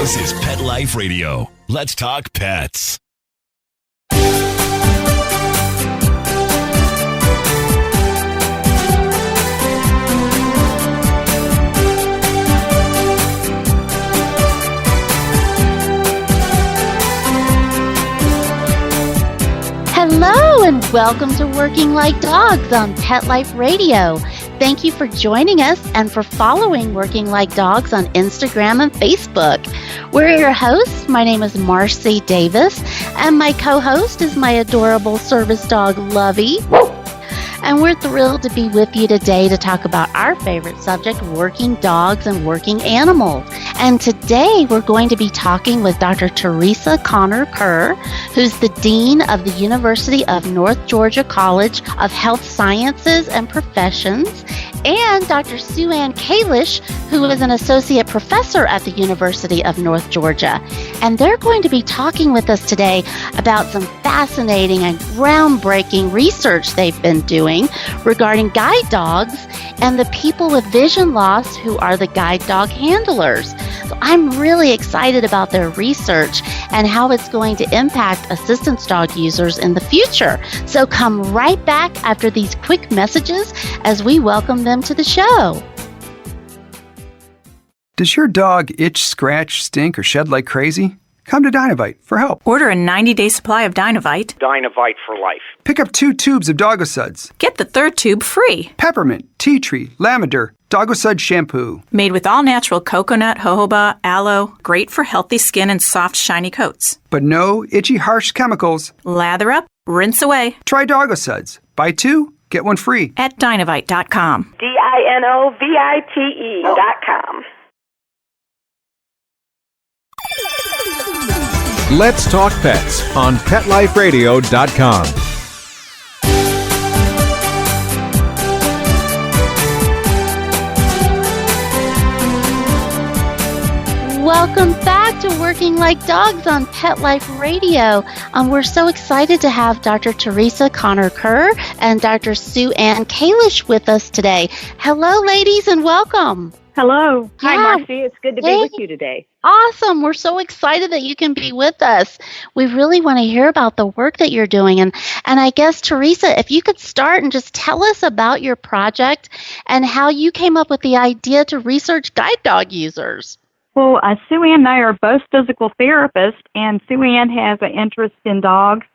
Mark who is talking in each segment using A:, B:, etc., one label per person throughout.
A: This is Pet Life Radio. Let's talk pets.
B: Hello and welcome to Working Like Dogs on Pet Life Radio. Thank you for joining us and for following Working Like Dogs on Instagram and Facebook. We're your hosts. My name is Marcie Davis, and my co-host is my adorable service dog, Lovey. And we're thrilled to be with you today to talk about our favorite subject, working dogs and working animals. And today we're going to be talking with Dr. Teresa Conner-Kerr, who's the Dean of the University of North Georgia College of Health Sciences and Professions, and Dr. Ann Kalish, who is an associate professor at the University of North Georgia. And they're going to be talking with us today about some fascinating and groundbreaking research they've been doing regarding guide dogs and the people with vision loss who are the guide dog handlers. So I'm really excited about their research and how it's going to impact assistance dog users in the future. So come right back after these quick messages as we welcome them to the show.
C: Does your dog itch, scratch, stink, or shed like crazy? Come to Dynovite for help.
D: Order a 90-day supply of Dynovite.
E: Dynovite for life.
C: Pick up 2 tubes of Doggosuds.
D: Get the 3rd tube free.
C: Peppermint, tea tree, lavender, Doggosud shampoo.
D: Made with all-natural coconut, jojoba, aloe. Great for healthy skin and soft, shiny coats.
C: But no itchy, harsh chemicals.
D: Lather up, rinse away.
C: Try Doggosuds. Buy 2, get 1 free.
D: At Dynovite.com.
F: DINOVITE.com.
G: Let's Talk Pets on PetLifeRadio.com.
B: Welcome back to Working Like Dogs on Pet Life Radio. We're so excited to have Dr. Teresa Conner-Kerr and Dr. Ann Kalish with us today. Hello, ladies, and welcome.
F: Hello. Hi,
B: Yeah.
F: Marcie. It's good to be with you today.
B: Awesome. We're so excited that you can be with us. We really want to hear about the work that you're doing. And I guess, Teresa, if you could start and just tell us about your project and how you came up with the idea to research guide dog users.
F: Well, Sue Ann and I are both physical therapists, and Sue Ann has an interest in dogs,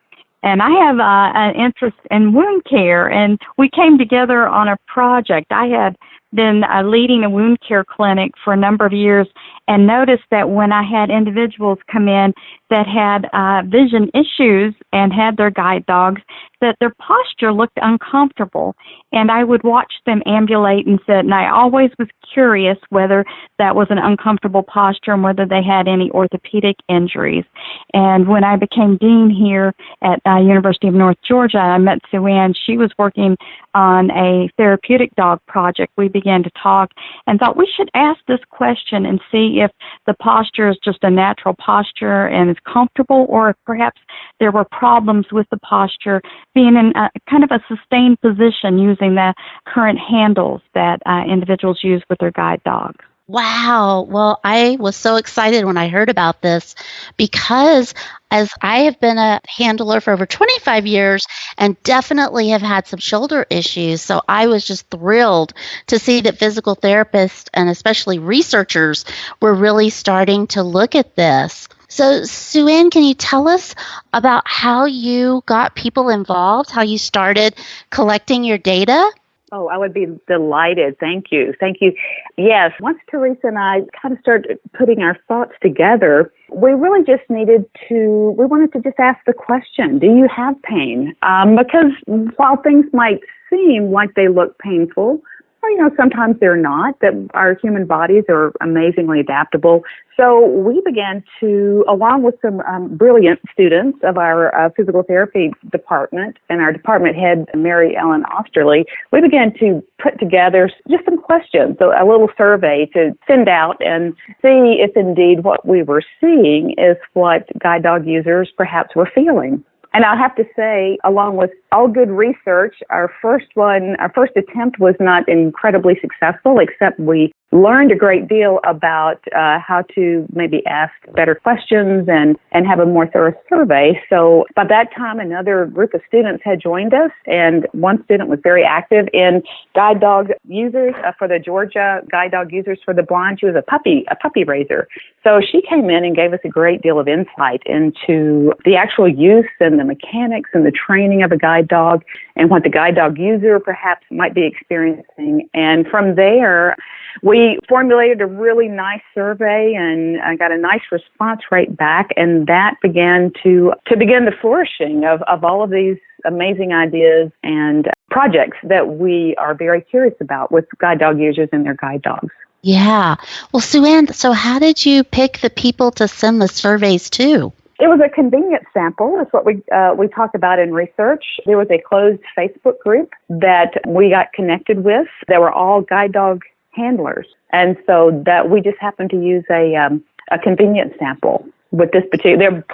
F: and I have an interest in wound care, and we came together on a project. I had been leading a wound care clinic for a number of years and noticed that when I had individuals come in that had vision issues and had their guide dogs, that their posture looked uncomfortable. And I would watch them ambulate and sit, and I always was curious whether that was an uncomfortable posture and whether they had any orthopedic injuries. And when I became dean here at University of North Georgia, I met Sue Ann. She was working on a therapeutic dog project. We began to talk and thought we should ask this question and see if the posture is just a natural posture and is comfortable, or if perhaps there were problems with the posture being in kind of a sustained position using the current handles that individuals use with their guide dogs.
B: Wow. Well, I was so excited when I heard about this because as I have been a handler for over 25 years and definitely have had some shoulder issues. So I was just thrilled to see that physical therapists and especially researchers were really starting to look at this. So, Sue Ann, can you tell us about how you got people involved, how you started collecting your data?
H: Oh, I would be delighted. Thank you. Thank you. Yes, once Teresa and I kind of started putting our thoughts together, we really just we wanted to just ask the question, do you have pain? Because while things might seem like they look painful, or, sometimes they're not, that our human bodies are amazingly adaptable. So we began to, along with some brilliant students of our physical therapy department and our department head, Mary Ellen Osterley, we began to put together just some questions, so a little survey to send out and see if indeed what we were seeing is what guide dog users perhaps were feeling. And I have to say, along with all good research, our first attempt was not incredibly successful, except we learned a great deal about how to maybe ask better questions and have a more thorough survey. So by that time, another group of students had joined us, and one student was very active in guide dog users for the Georgia Guide Dog Users for the Blind. She was a puppy raiser. So she came in and gave us a great deal of insight into the actual use and the mechanics and the training of a guide dog and what the guide dog user perhaps might be experiencing. And from there, we formulated a really nice survey, and I got a nice response rate back, and that began to begin the flourishing of all of these amazing ideas and projects that we are very curious about with guide dog users and their guide dogs.
B: Yeah. Well, Sue Ann, so how did you pick the people to send the surveys to?
H: It was a convenient sample. That's what we talked about in research. There was a closed Facebook group that we got connected with. They were all guide dog handlers. And so that we just happened to use a convenient sample with this particular. There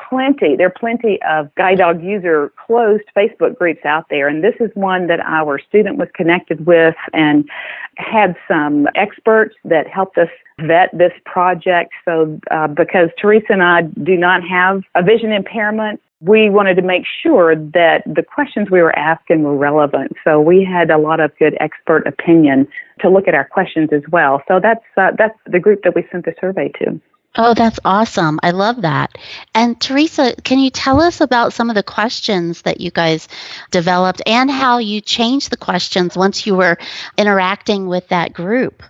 H: are plenty of guide dog user closed Facebook groups out there. And this is one that our student was connected with and had some experts that helped us vet this project. So because Teresa and I do not have a vision impairment, we wanted to make sure that the questions we were asking were relevant. So we had a lot of good expert opinion to look at our questions as well. So that's the group that we sent the survey to.
B: Oh, that's awesome. I love that. And Teresa, can you tell us about some of the questions that you guys developed and how you changed the questions once you were interacting with that group?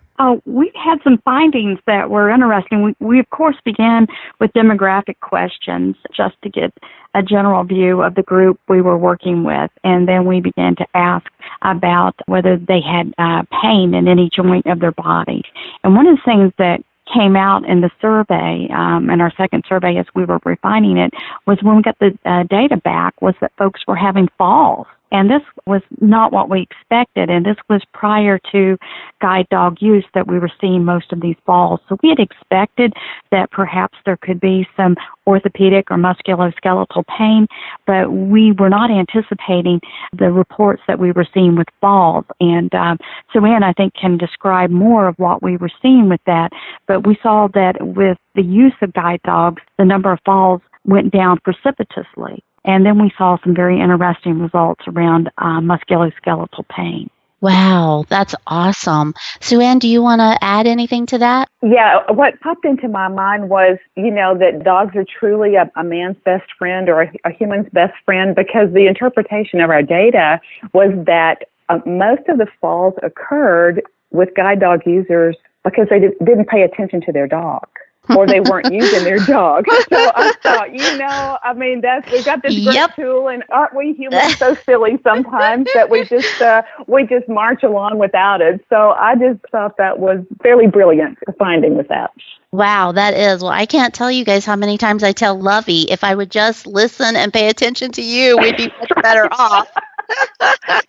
F: We had some findings that were interesting. We of course, began with demographic questions just to get a general view of the group we were working with. And then we began to ask about whether they had pain in any joint of their body. And one of the things that came out in the survey, in our second survey as we were refining it, was when we got the data back, was that folks were having falls. And this was not what we expected, and this was prior to guide dog use that we were seeing most of these falls. So we had expected that perhaps there could be some orthopedic or musculoskeletal pain, but we were not anticipating the reports that we were seeing with falls. And so Ann, I think, can describe more of what we were seeing with that. But we saw that with the use of guide dogs, the number of falls went down precipitously. And then we saw some very interesting results around musculoskeletal pain.
B: Wow, that's awesome. Sue Ann, do you want to add anything to that?
H: Yeah, what popped into my mind was, that dogs are truly a man's best friend or a human's best friend, because the interpretation of our data was that most of the falls occurred with guide dog users because they didn't pay attention to their dog. Or they weren't using their dog. So I thought, we've got this great tool, and aren't we humans so silly sometimes that we just march along without it? So I just thought that was fairly brilliant, the finding with that.
B: Wow, that is. Well, I can't tell you guys how many times I tell Lovey, if I would just listen and pay attention to you, we'd be much better off.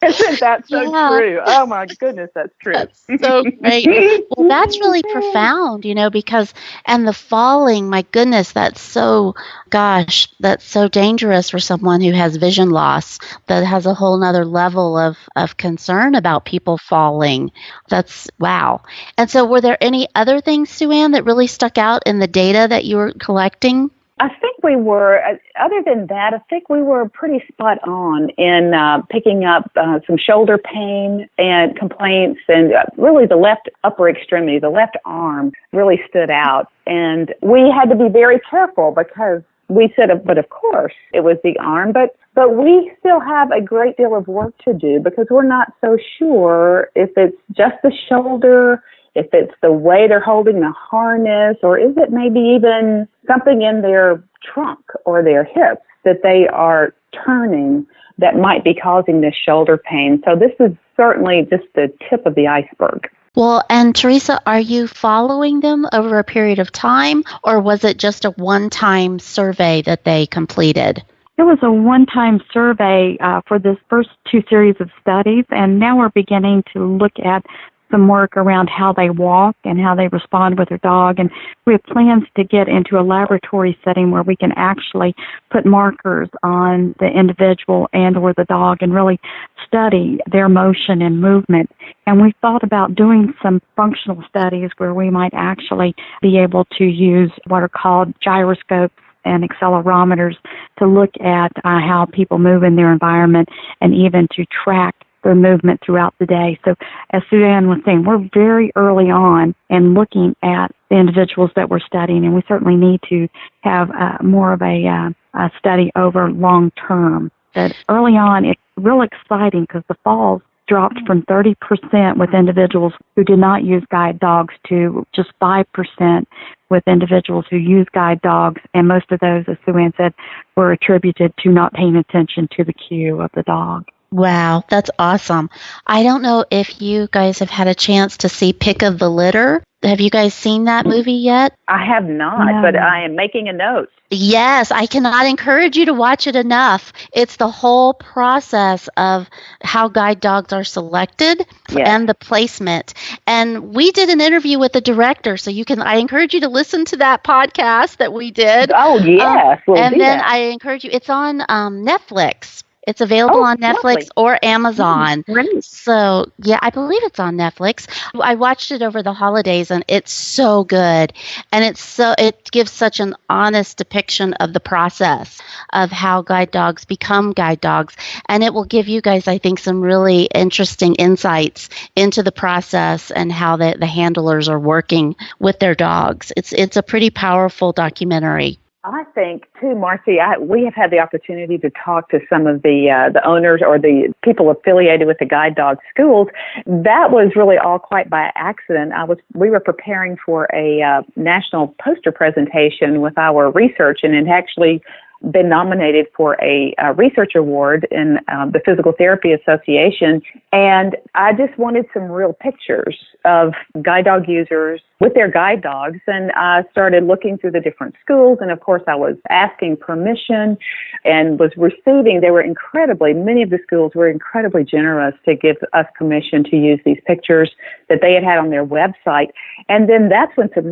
H: Isn't that so true? Oh my goodness, that's true.
B: That's so great. Well, that's really profound, because, and the falling, my goodness, that's so dangerous for someone who has vision loss, that has a whole nother level of concern about people falling. That's, wow. And so were there any other things, Sue Ann, that really stuck out in the data that you were collecting?
H: I think we were, other than that, I think we were pretty spot on in picking up some shoulder pain and complaints, and really the left upper extremity, the left arm really stood out. And we had to be very careful because we said, but of course it was the arm, but we still have a great deal of work to do because we're not so sure if it's just the shoulder, if it's the way they're holding the harness, or is it maybe even something in their trunk or their hips that they are turning that might be causing this shoulder pain. So this is certainly just the tip of the iceberg.
B: Well, and Teresa, are you following them over a period of time, or was it just a one-time survey that they completed?
F: It was a one-time survey for this first two series of studies, and now we're beginning to look at some work around how they walk and how they respond with their dog. And we have plans to get into a laboratory setting where we can actually put markers on the individual and or the dog and really study their motion and movement. And we thought about doing some functional studies where we might actually be able to use what are called gyroscopes and accelerometers to look at how people move in their environment and even to track their movement throughout the day. So as Suzanne was saying, we're very early on and looking at the individuals that we're studying, and we certainly need to have more of a study over long term. But early on, it's real exciting because the falls dropped from 30% with individuals who did not use guide dogs to just 5% with individuals who use guide dogs, and most of those, as Sue Ann said, were attributed to not paying attention to the cue of the dog.
B: Wow, that's awesome. I don't know if you guys have had a chance to see Pick of the Litter. Have you guys seen that movie yet?
H: I have not, but I am making a note.
B: Yes, I cannot encourage you to watch it enough. It's the whole process of how guide dogs are selected and the placement. And we did an interview with the director, so I encourage you to listen to that podcast that we did.
H: Oh, yes.
B: I encourage you, it's on Netflix. It's available on Netflix or Amazon. So, yeah, I believe it's on Netflix. I watched it over the holidays, and it's so good. And it gives such an honest depiction of the process of how guide dogs become guide dogs. And it will give you guys, I think, some really interesting insights into the process and how the handlers are working with their dogs. It's a pretty powerful documentary.
H: I think, too, Marcie, we have had the opportunity to talk to some of the owners or the people affiliated with the guide dog schools. That was really all quite by accident. We were preparing for a national poster presentation with our research, and it actually been nominated for a research award in the Physical Therapy Association. And I just wanted some real pictures of guide dog users with their guide dogs. And I started looking through the different schools. And of course, I was asking permission and was receiving. Many of the schools were incredibly generous to give us permission to use these pictures that they had on their website. And then that's when some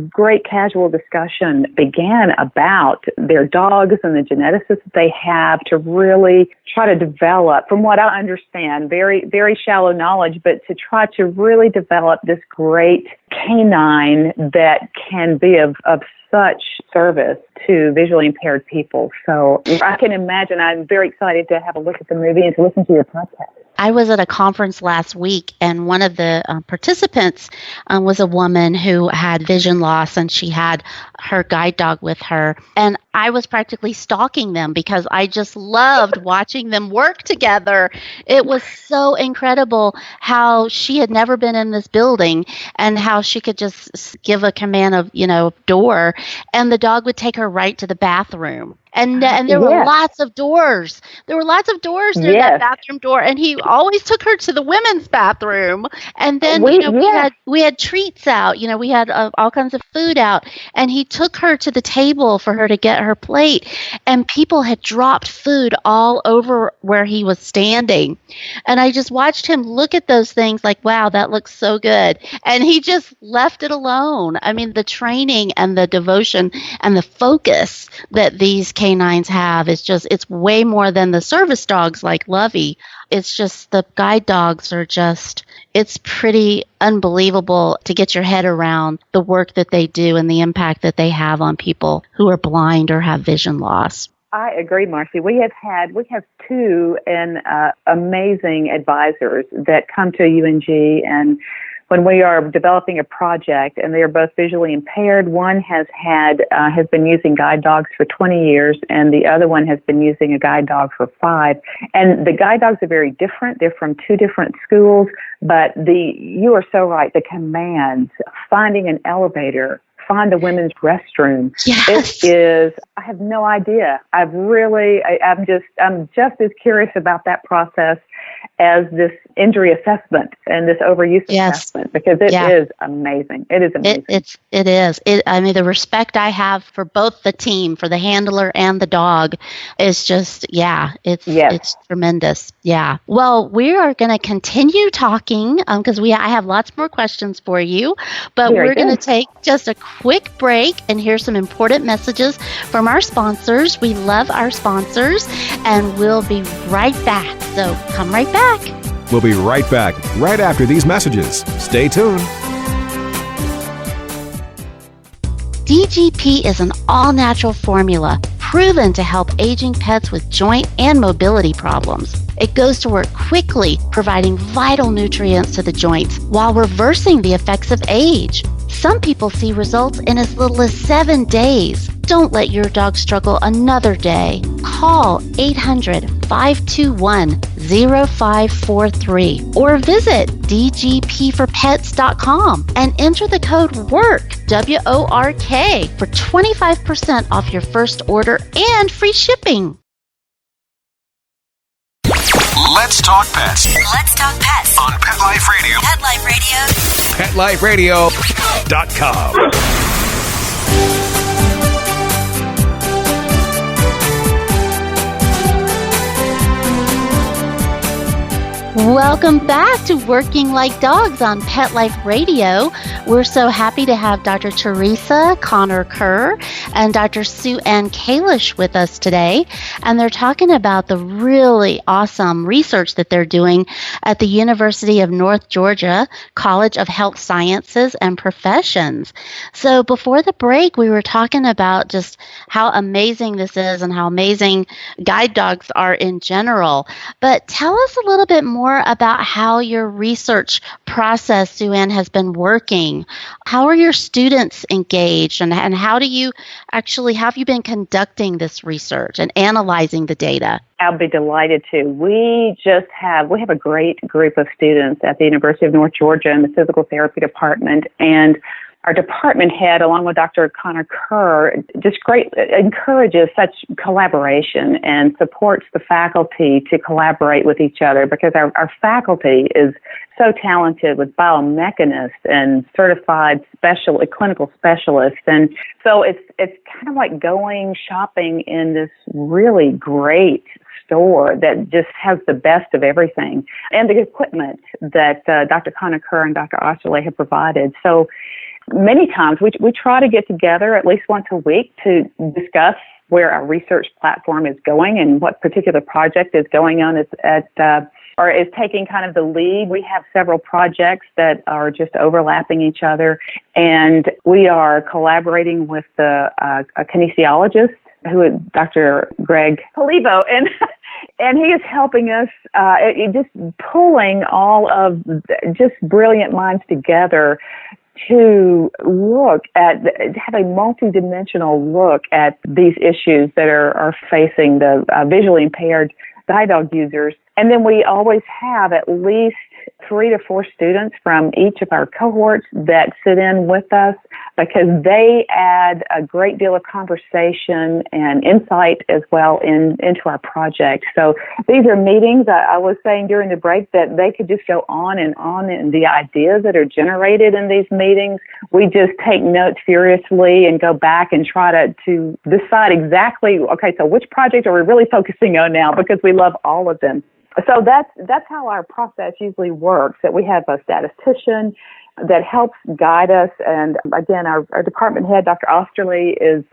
H: great casual discussion began about their dogs and the geneticists that they have to really try to develop, from what I understand, very, very shallow knowledge, but to try to really develop this great canine that can be of such service to visually impaired people. So I can imagine. I'm very excited to have a look at the movie and to listen to your podcast.
B: I was at a conference last week, and one of the participants was a woman who had vision loss, and she had her guide dog with her. And I was practically stalking them because I just loved watching them work together. It was so incredible how she had never been in this building and how she could just give a command of, door, and the dog would take her right to the bathroom. And there were lots of doors. There were lots of doors near that bathroom door, and he always took her to the women's bathroom. And then we had treats out. We had all kinds of food out, and he took her to the table for her to get her plate. And people had dropped food all over where he was standing, and I just watched him look at those things like, wow, that looks so good, and he just left it alone. I mean, the training and the devotion and the focus that these canines have is it's way more than the service dogs like Lovey. It's just the guide dogs it's pretty unbelievable to get your head around the work that they do and the impact that they have on people who are blind or have vision loss.
H: I agree, Marcie. We have two amazing advisors that come to UNG, and when we are developing a project, and they are both visually impaired, one has been using guide dogs for 20 years, and the other one has been using a guide dog for 5. And the guide dogs are very different. They're from 2 different schools, but you are so right. The commands, finding an elevator, find the women's restroom.
B: Yes.
H: It is, I have no idea. I'm just as curious about that process as this injury assessment and this overuse assessment, because it is amazing. It is amazing.
B: It is. I mean, the respect I have for both the team, for the handler and the dog, is just, it's tremendous. Yeah. Well, we are going to continue talking because I have lots more questions for you, but we're going to take just a quick break and hear some important messages from our sponsors. We love our sponsors, and we'll be right back. So come right back.
G: We'll be right back right after these messages. Stay tuned.
B: DGP is an all-natural formula proven to help aging pets with joint and mobility problems. It goes to work quickly, providing vital nutrients to the joints while reversing the effects of age. Some people see results in as little as 7 days. Don't let your dog struggle another day. Call 800-521-0543 or visit dgpforpets.com and enter the code WORK, W-O-R-K, for 25% off your first order and free shipping.
A: Let's talk pets.
E: Let's talk pets
A: On Pet Life Radio.
E: Pet Life Radio.
A: PetLifeRadio.com.
B: Welcome back to Working Like Dogs on Pet Life Radio. We're so happy to have Dr. Teresa Conner-Kerr and Dr. Ann Kalish with us today. And they're talking about the really awesome research that they're doing at the University of North Georgia College of Health Sciences and Professions. So before the break, we were talking about just how amazing this is and how amazing guide dogs are in general. But tell us a little bit more about how your research process, Sue-Ann, has been working. How are your students engaged, and how have you been conducting this research and analyzing the data?
H: I'll be delighted to. We have a great group of students at the University of North Georgia in the physical therapy department, and our department head, along with Dr. Conner-Kerr, encourages such collaboration and supports the faculty to collaborate with each other, because our faculty is so talented with biomechanists and certified clinical specialists. And so it's kind of like going shopping in this really great store that just has the best of everything, and the equipment that Dr. Conner-Kerr and Dr. Osterley have provided. So many times we try to get together at least once a week to discuss where our research platform is going and what particular project is going on or is taking kind of the lead. We have several projects that are just overlapping each other, and we are collaborating with a kinesiologist who is Dr. Greg Polivo, and he is helping us, just pulling all of just brilliant minds together to have a multidimensional look at these issues that are facing the visually impaired guide dog users. And then we always have at least 3 to 4 students from each of our cohorts that sit in with us, because they add a great deal of conversation and insight as well into our project. So these are meetings, I was saying during the break, that they could just go on, and the ideas that are generated in these meetings, we just take notes furiously and go back and try to decide exactly, okay, so which project are we really focusing on now, because we love all of them. So that's how our process usually works, that we have a statistician that helps guide us. And again, our department head, Dr. Osterley, is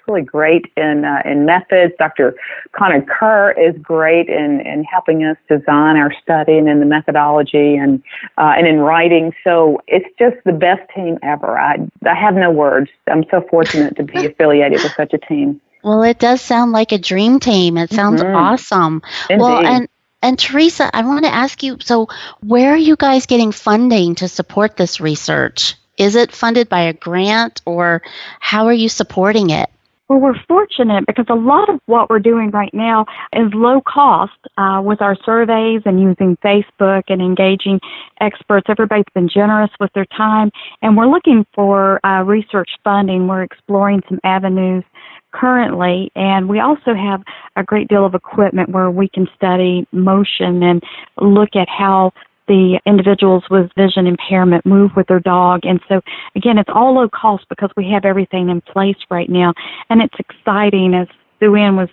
H: really great in methods. Dr. Conner-Kerr is great in helping us design our study and in the methodology and in writing. So it's just the best team ever. I have no words. I'm so fortunate to be affiliated with such a team.
B: Well, it does sound like a dream team. It sounds awesome.
H: Indeed.
B: Well, and Teresa, I want to ask you, so where are you guys getting funding to support this research? Is it funded by a grant, or how are you supporting it?
F: Well, we're fortunate because a lot of what we're doing right now is low cost with our surveys and using Facebook and engaging experts. Everybody's been generous with their time, and we're looking for research funding. We're exploring some avenues currently, and we also have a great deal of equipment where we can study motion and look at how the individuals with vision impairment move with their dog. And so, again, it's all low cost because we have everything in place right now. And it's exciting, as Sue Ann was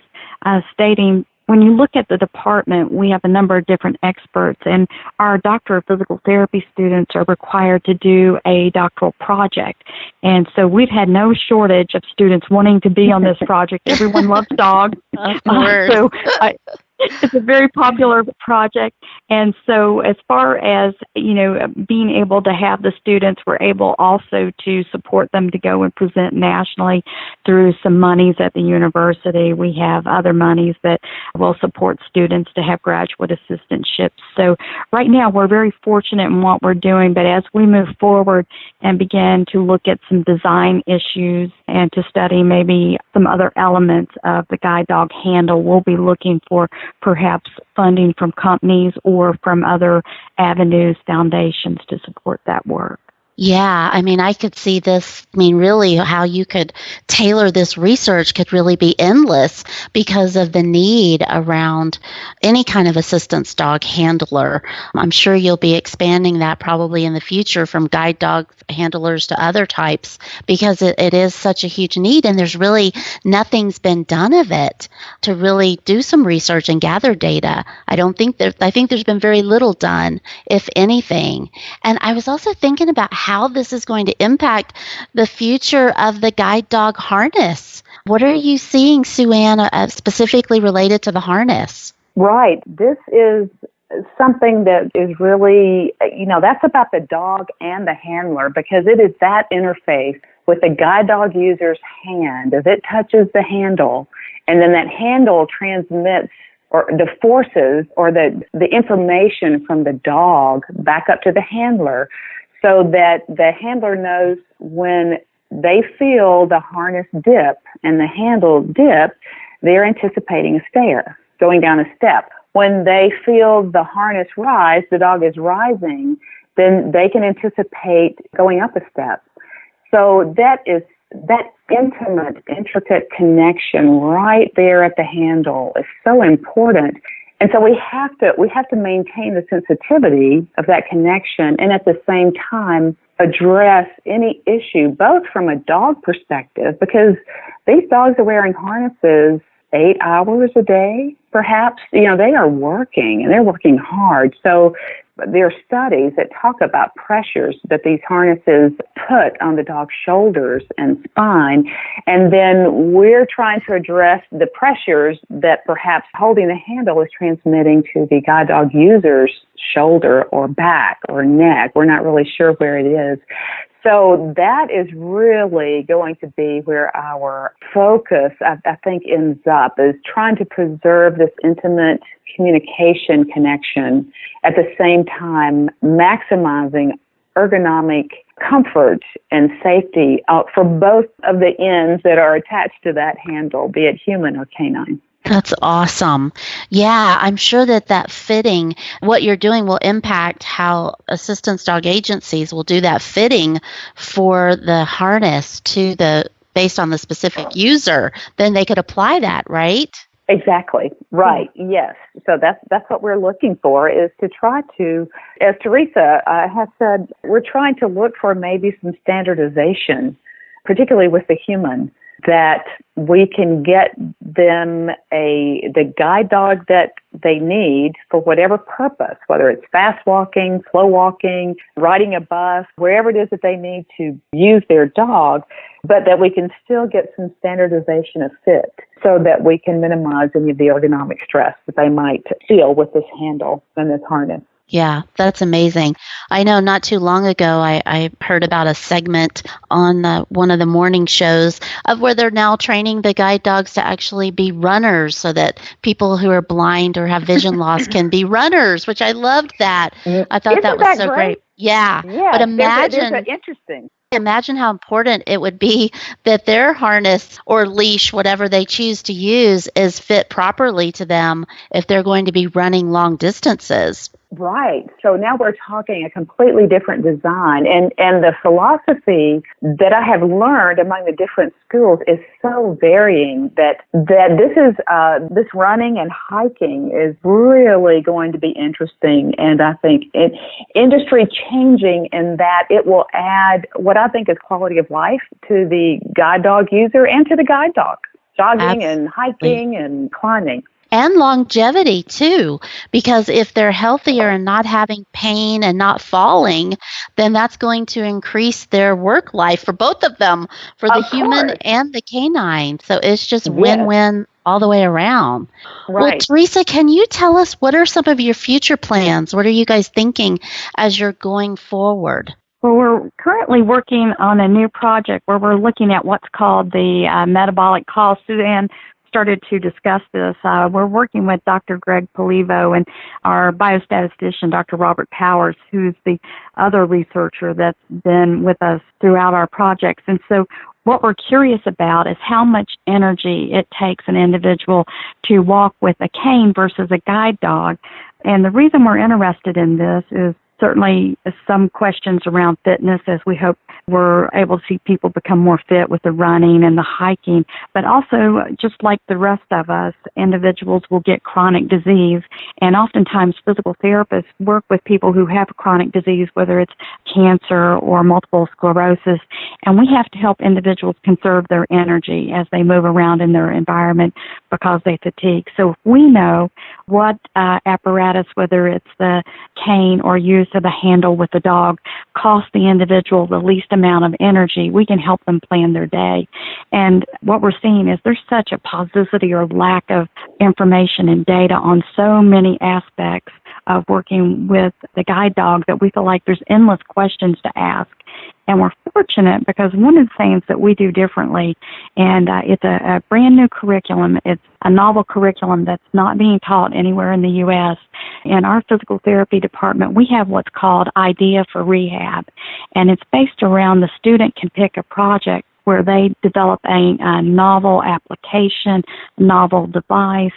F: stating. When you look at the department, we have a number of different experts, and our Doctor of Physical Therapy students are required to do a doctoral project. And so we've had no shortage of students wanting to be on this project. Everyone loves dogs.
B: Of course.
F: It's a very popular project. And so as far as, being able to have the students, we're able also to support them to go and present nationally through some monies at the university. We have other monies that will support students to have graduate assistantships. So right now we're very fortunate in what we're doing, but as we move forward and begin to look at some design issues and to study maybe some other elements of the guide dog handle, we'll be looking for perhaps funding from companies or from other avenues, foundations to support that work.
B: Yeah, I could see this. Really how you could tailor this research could really be endless because of the need around any kind of assistance dog handler. I'm sure you'll be expanding that probably in the future from guide dog handlers to other types because it is such a huge need, and there's really nothing's been done of it to really do some research and gather data. I think there's been very little done, if anything. And I was also thinking about how this is going to impact the future of the guide dog harness. What are you seeing, Sue Ann, specifically related to the harness?
H: Right. This is something that is really, that's about the dog and the handler, because it is that interface with the guide dog user's hand as it touches the handle, and then that handle transmits or the forces or the information from the dog back up to the handler, so that the handler knows when they feel the harness dip and the handle dip, they're anticipating a stair, going down a step. When they feel the harness rise, the dog is rising, then they can anticipate going up a step. So that intimate, intricate connection right there at the handle is so important. And so we have to maintain the sensitivity of that connection, and at the same time address any issue, both from a dog perspective, because these dogs are wearing harnesses 8 hours a day, perhaps. They are working, and they're working hard. So there are studies that talk about pressures that these harnesses put on the dog's shoulders and spine, and then we're trying to address the pressures that perhaps holding the handle is transmitting to the guide dog user's shoulder or back or neck. We're not really sure where it is. So that is really going to be where our focus, I think, ends up, is trying to preserve this intimate communication connection, at the same time maximizing ergonomic comfort and safety for both of the ends that are attached to that handle, be it human or canine.
B: That's awesome. Yeah, I'm sure that fitting, what you're doing will impact how assistance dog agencies will do that fitting for the harness based on the specific user. Then they could apply that, right?
H: Exactly. Right. Yes. So that's what we're looking for, is to try to, as Teresa has said, we're trying to look for maybe some standardization, particularly with the human, that we can get them the guide dog that they need for whatever purpose, whether it's fast walking, slow walking, riding a bus, wherever it is that they need to use their dog, but that we can still get some standardization of fit so that we can minimize any of the ergonomic stress that they might feel with this handle and this harness.
B: Yeah, that's amazing. I know not too long ago, I heard about a segment on one of the morning shows of where they're now training the guide dogs to actually be runners so that people who are blind or have vision loss can be runners, which I loved that. I thought that was so great. Yeah.
H: But
B: imagine...
H: There's interesting.
B: Imagine how important it would be that their harness or leash, whatever they choose to use, is fit properly to them if they're going to be running long distances.
H: Right. So now we're talking a completely different design. And the philosophy that I have learned among the different schools is so varying that this running and hiking is really going to be interesting. And I think industry changing in that it will add what I think is quality of life to the guide dog user and to the guide dog, jogging and hiking and climbing.
B: And longevity, too, because if they're healthier and not having pain and not falling, then that's going to increase their work life for both of them, for the human and the canine. So it's just win-win all the way around.
H: Right.
B: Well, Teresa, can you tell us what are some of your future plans? What are you guys thinking as you're going forward?
F: Well, we're currently working on a new project where we're looking at what's called the metabolic cost. Suzanne started to discuss this. We're working with Dr. Greg Polivo and our biostatistician, Dr. Robert Powers, who's the other researcher that's been with us throughout our projects. And so what we're curious about is how much energy it takes an individual to walk with a cane versus a guide dog. And the reason we're interested in this is certainly some questions around fitness, as we hope we're able to see people become more fit with the running and the hiking. But also, just like the rest of us, individuals will get chronic disease. And oftentimes, physical therapists work with people who have chronic disease, whether it's cancer or multiple sclerosis. And we have to help individuals conserve their energy as they move around in their environment because they fatigue. So if we know what apparatus, whether it's the cane or use of the handle with the dog, costs the individual the least amount of energy, we can help them plan their day. And what we're seeing is there's such a paucity or lack of information and data on so many aspects of working with the guide dog that we feel like there's endless questions to ask. And we're fortunate because one of the things that we do differently, and it's a brand new curriculum, it's a novel curriculum that's not being taught anywhere in the U.S. In our physical therapy department, we have what's called Idea for Rehab. And it's based around the student can pick a project where they develop a novel application, novel device,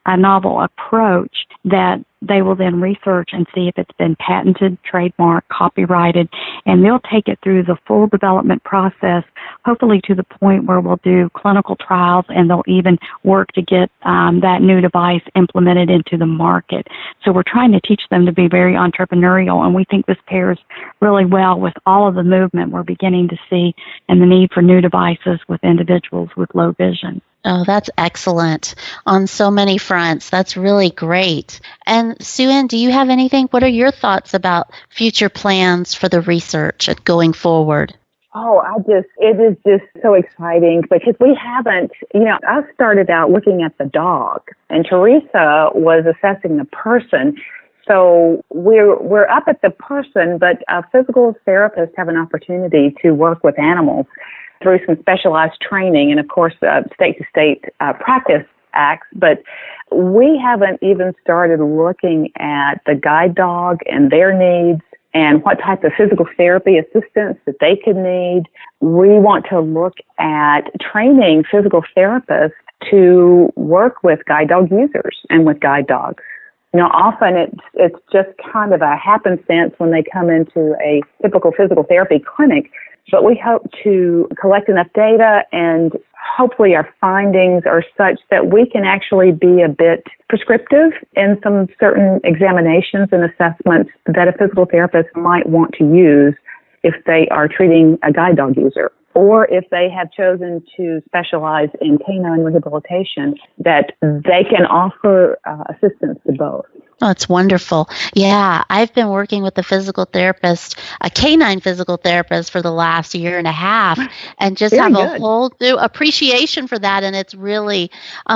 F: a novel approach that they will then research and see if it's been patented, trademarked, copyrighted, and they'll take it through the full development process, hopefully to the point where we'll do clinical trials and they'll even work to get that new device implemented into the market. So we're trying to teach them to be very entrepreneurial, and we think this pairs really well with all of the movement we're beginning to see and the need for new devices with individuals with low vision.
B: Oh, that's excellent on so many fronts. That's really great. And Sue-Ann, do you have anything? What are your thoughts about future plans for the research going forward?
H: Oh, it is just so exciting because we haven't, I started out looking at the dog and Teresa was assessing the person. So we're up at the person, but physical therapists have an opportunity to work with animals through some specialized training and, of course, state-to-state practice acts. But we haven't even started looking at the guide dog and their needs and what type of physical therapy assistance that they could need. We want to look at training physical therapists to work with guide dog users and with guide dogs. Often it's just kind of a happenstance when they come into a typical physical therapy clinic. But we hope to collect enough data and hopefully our findings are such that we can actually be a bit prescriptive in some certain examinations and assessments that a physical therapist might want to use if they are treating a guide dog user, or if they have chosen to specialize in canine rehabilitation, that they can offer assistance to both.
B: Oh, it's wonderful. Yeah, I've been working with a physical therapist, a canine physical therapist for the last year and a half, and just have a whole new appreciation for that. And it's really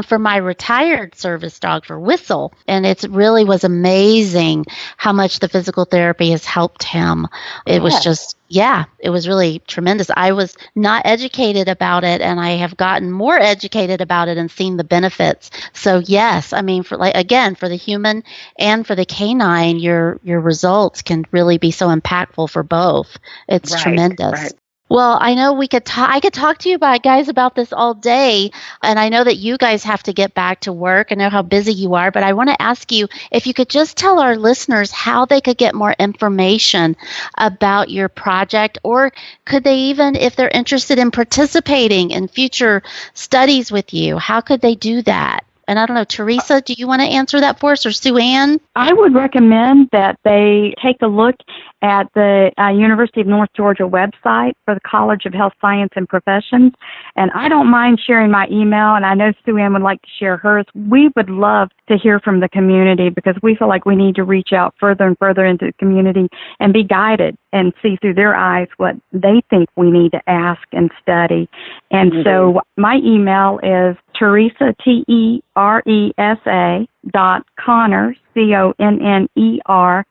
B: for my retired service dog for Whistle. And it really was amazing how much the physical therapy has helped him. It was just, it was really tremendous. I was not educated about it, and I have gotten more educated about it and seen the benefits. So yes, I mean, for the human and for the canine, your results can really be so impactful for both. It's tremendous.
H: Right.
B: Well, I know I could talk to you guys about this all day, and I know that you guys have to get back to work. I know how busy you are, but I want to ask you if you could just tell our listeners how they could get more information about your project, or could they even, if they're interested in participating in future studies with you, how could they do that? And I don't know, Teresa, do you want to answer that for us, or Sue Ann?
F: I would recommend that they take a look at the University of North Georgia website for the College of Health Science and Professions. And I don't mind sharing my email, and I know Sue Ann would like to share hers. We would love to hear from the community because we feel like we need to reach out further and further into the community and be guided and see through their eyes what they think we need to ask and study. And so my email is Teresa, Teresa .Conner, Conner -Kerr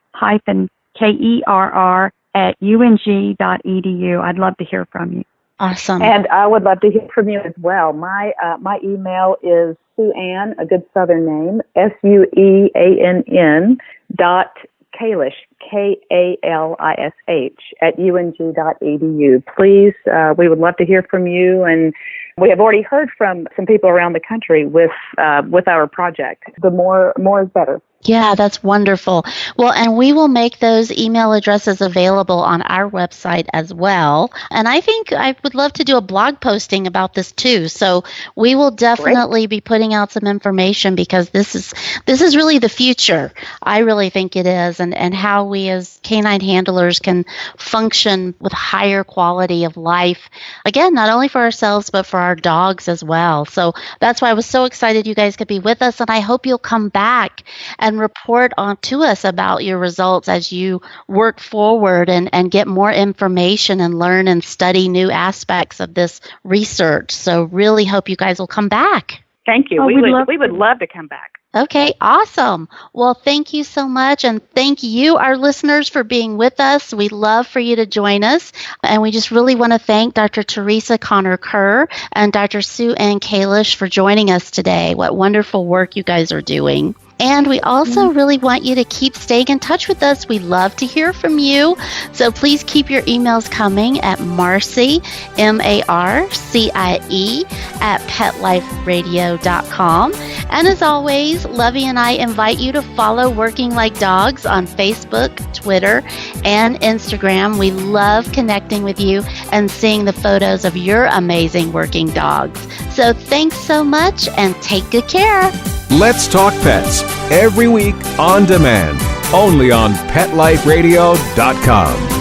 F: @ung.edu. I'd love to hear from you.
B: Awesome.
H: And I would love to hear from you as well. My email is Sue Ann, a good Southern name, SUEANN .Kalish, KALISH @ung.edu. Please, we would love to hear from you, and we have already heard from some people around the country with our project. The more is better.
B: Yeah, that's wonderful. Well, and we will make those email addresses available on our website as well. And I think I would love to do a blog posting about this too. So we will definitely be putting out some information because this is really the future. I really think it is, and how we as canine handlers can function with higher quality of life. Again, not only for ourselves, but for our dogs as well. So that's why I was so excited you guys could be with us, and I hope you'll come back and report on to us about your results as you work forward and get more information and learn and study new aspects of this research. So really hope you guys will come back.
H: Thank you. We would love to come back.
B: Okay, awesome. Well, thank you so much, and thank you, our listeners, for being with us. We'd love for you to join us, and we just really want to thank Dr. Teresa Conner-Kerr and Dr. Sue Ann Kalish for joining us today. What wonderful work you guys are doing. And we also really want you to keep staying in touch with us. We love to hear from you. So please keep your emails coming at Marcie, MARCIE, @PetLifeRadio.com. And as always, Lovey and I invite you to follow Working Like Dogs on Facebook, Twitter, and Instagram. We love connecting with you and seeing the photos of your amazing working dogs. So thanks so much, and take good care.
G: Let's Talk Pets, every week on demand, only on PetLifeRadio.com.